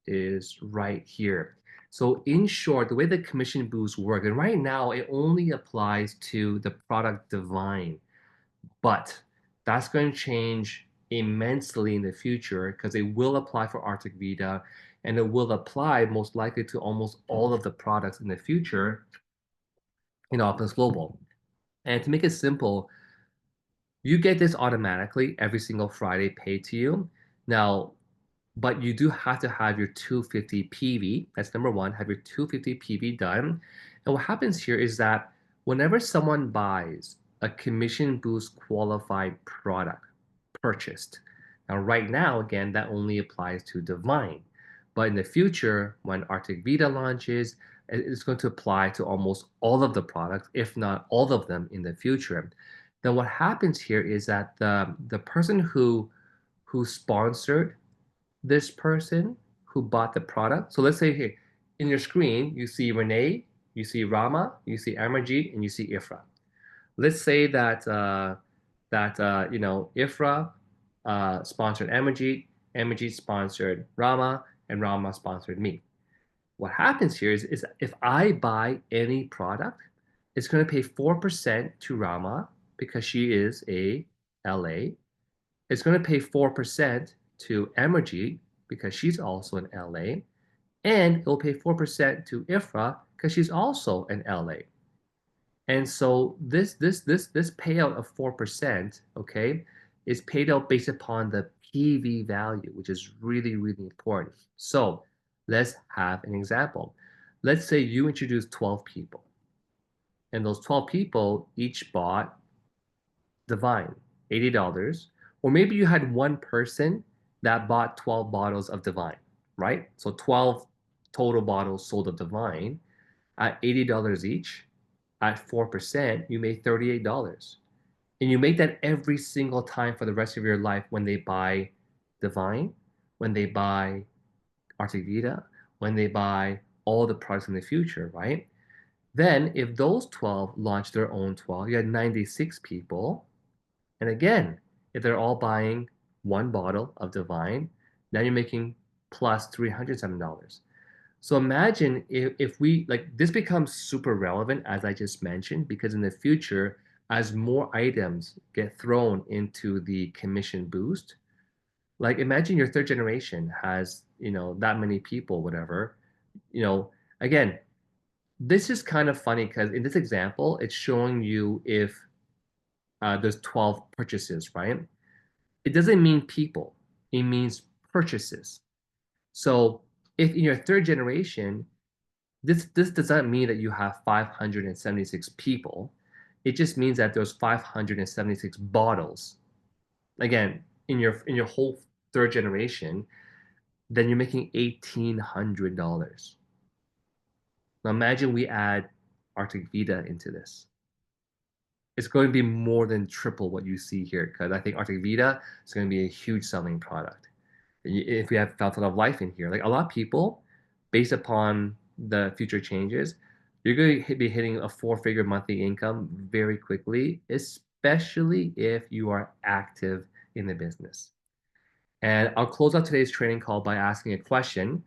is right here. So in short, the way the commission boost work, and right now it only applies to the product Divine. But that's going to change immensely in the future because it will apply for Arctic Vita and it will apply most likely to almost all of the products in the future in Optimus Global. And to make it simple, you get this automatically every single Friday paid to you. Now, but you do have to have your 250 PV. That's number one, have your 250 PV done. And what happens here is that whenever someone buys a commission boost qualified product purchased, now right now, again, that only applies to Divine. But in the future, when Arctic Vita launches, it's going to apply to almost all of the products, if not all of them in the future. Then what happens here is that the person who sponsored this person who bought the product. So let's say here in your screen, you see Renee, you see Rama, you see Amarjeet, and you see Ifra. Let's say that Ifra sponsored Amarjeet, Amarjeet sponsored Rama, and Rama sponsored me. What happens here is if I buy any product, it's going to pay 4% to Rama because she is a LA. It's going to pay 4% to Amarjeet because she's also in LA. And it'll pay 4% to Ifra because she's also in LA. And so this payout of 4%, okay, is paid out based upon the PV value, which is really, really important. So let's have an example. Let's say you introduce 12 people, and those 12 people each bought Divine, $80. Or maybe you had one person that bought 12 bottles of Divine, right? So 12 total bottles sold of Divine at $80 each. At 4%, you made $38. And you make that every single time for the rest of your life when they buy Divine, when they buy Arctic Vita, when they buy all the products in the future, right? Then if those 12 launch their own 12, you had 96 people. And again, if they're all buying one bottle of Divine, now you're making plus $307. So imagine if we like this becomes super relevant as I just mentioned, because in the future, as more items get thrown into the commission boost, like imagine your third generation has, that many people, whatever, again, this is kind of funny because in this example, it's showing you if there's 12 purchases, right? It doesn't mean people, it means purchases. So if in your third generation, this does not mean that you have 576 people. It just means that there's 576 bottles. Again, in your whole third generation, then you're making $1,800. Now imagine we add Arctic Vita into this. It's going to be more than triple what you see here because I think Arctic Vita is going to be a huge selling product. If we have Fountain of Life in here, like a lot of people, based upon the future changes, you're going to be hitting a 4-figure monthly income very quickly, especially if you are active in the business. And I'll close out today's training call by asking a question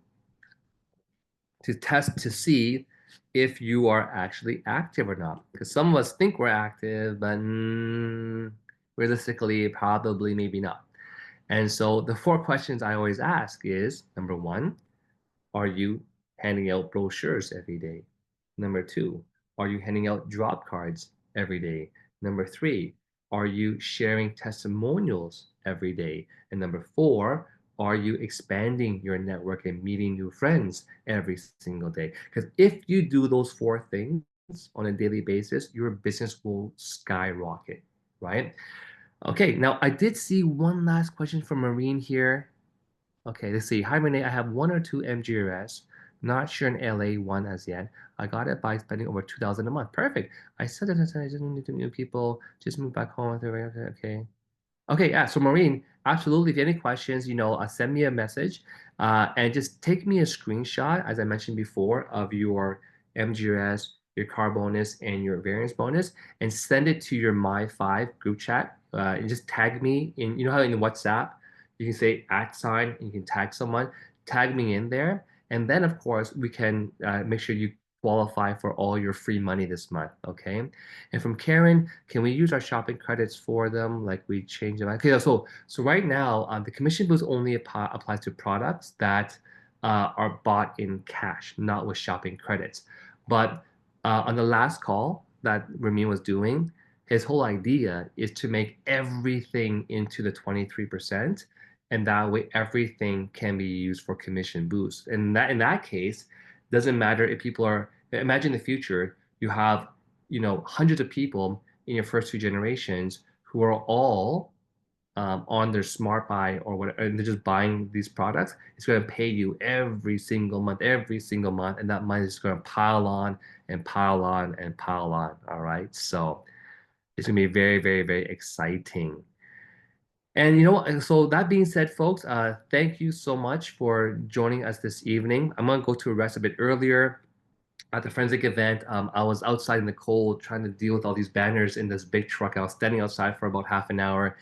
to test to see if you are actually active or not. Because some of us think we're active, but realistically, probably maybe not. And so the 4 questions I always ask is, number 1, are you handing out brochures every day? Number 2, are you handing out drop cards every day? Number 3, are you sharing testimonials every day? And number 4, are you expanding your network and meeting new friends every single day? Because if you do those 4 things on a daily basis, your business will skyrocket, right? Okay, now I did see one last question from Marine here. Okay, let's see. Hi, Renee. I have 1 or 2 MGRS. Not sure in LA one as yet. I got it by spending over $2,000 a month. Perfect. I said that I didn't need to meet people. Just move back home. Okay. Okay, yeah. So Maureen, absolutely. If you have any questions, send me a message, and just take me a screenshot, as I mentioned before, of your MGRS, your car bonus, and your variance bonus, and send it to your My5 group chat. And just tag me in. You know how in WhatsApp you can say @, and you can tag someone. Tag me in there, and then of course we can make sure you qualify for all your free money this month. Okay. And from Karen, can we use our shopping credits for them? Like we change them. Okay, so right now, the commission boost only applies to products that are bought in cash, not with shopping credits. But on the last call that Ramin was doing, his whole idea is to make everything into the 23%, and that way everything can be used for commission boost. And that in that case, doesn't matter if people are. Imagine the future. You have hundreds of people in your first 2 generations who are all on their smart buy or whatever, and they're just buying these products. It's going to pay you every single month, and that money is going to pile on and pile on and pile on. All right, so it's going to be very, very, very exciting. And so that being said, folks, thank you so much for joining us this evening. I'm going to go to rest a bit earlier. At the Forensic event, I was outside in the cold trying to deal with all these banners in this big truck. I was standing outside for about half an hour.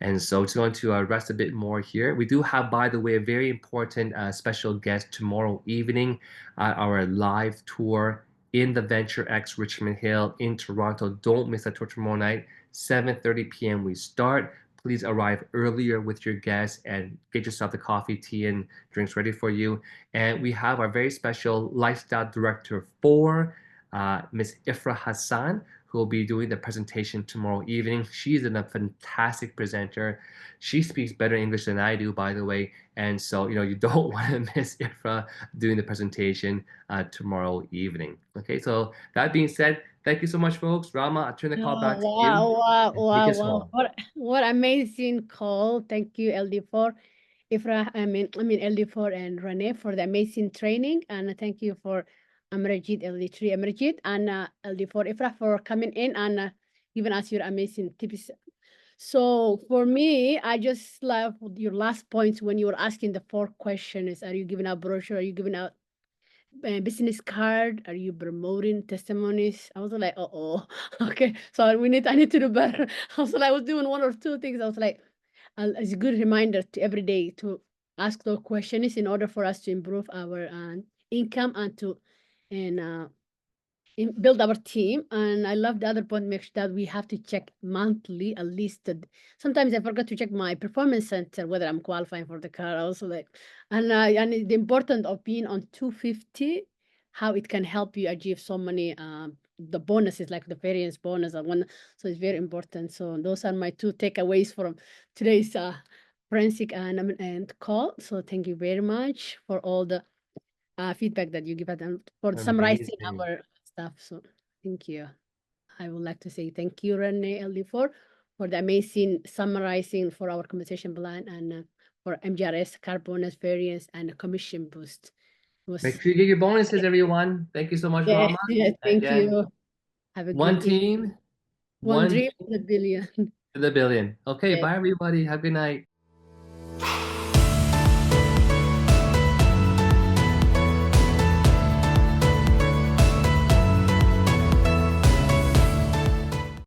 And so it's going to rest a bit more here. We do have, by the way, a very important special guest tomorrow evening at our live tour in the Venture X Richmond Hill in Toronto. Don't miss that tour tomorrow night, 7:30 p.m. we start. Please arrive earlier with your guests and get yourself the coffee, tea, and drinks ready for you. And we have our very special lifestyle director for Ms. Ifra Hassan, who will be doing the presentation tomorrow evening. She's a fantastic presenter. She speaks better English than I do, by the way. And so, you don't want to miss Ifra doing the presentation tomorrow evening. Okay, so that being said, thank you so much, folks. Rama, I'll turn the call back to you. Wow. What amazing call. Thank you, LD4. Ifra, LD4 and Renee for the amazing training. And thank you for Amarajit, LD3 Amarajit, and LD4 Ifra for coming in and giving us your amazing tips. So for me, I just love your last points when you were asking the 4 questions. Are you giving out brochure? Are you giving out business card? Are you promoting testimonies? I was like, okay. So I need to do better. I was doing 1 or 2 things. I was like, it's a good reminder to every day to ask those questions in order for us to improve our income and build our team. And I love the other point, make sure that we have to check monthly at least. Sometimes I forgot to check my performance center, whether I'm qualifying for the car also, like, and the importance of being on 250, how it can help you achieve so many the bonuses like the variance bonus and one. So it's very important. So those are my two takeaways from today's forensic and call. So thank you very much for all the feedback that you give us and for summarizing Amazing. our stuff. So thank you. I would like to say thank you, Renee LD4, for the amazing summarizing for our compensation plan and for MGRS, car bonus variance, and the commission boost. It was, Make sure you get your bonuses, everyone. Thank you so much, yeah, Rama. yeah, thank Again, you. Have a one good evening. team, One one dream, team a billion. to the billion. Okay, Yes. bye everybody. Have a good night.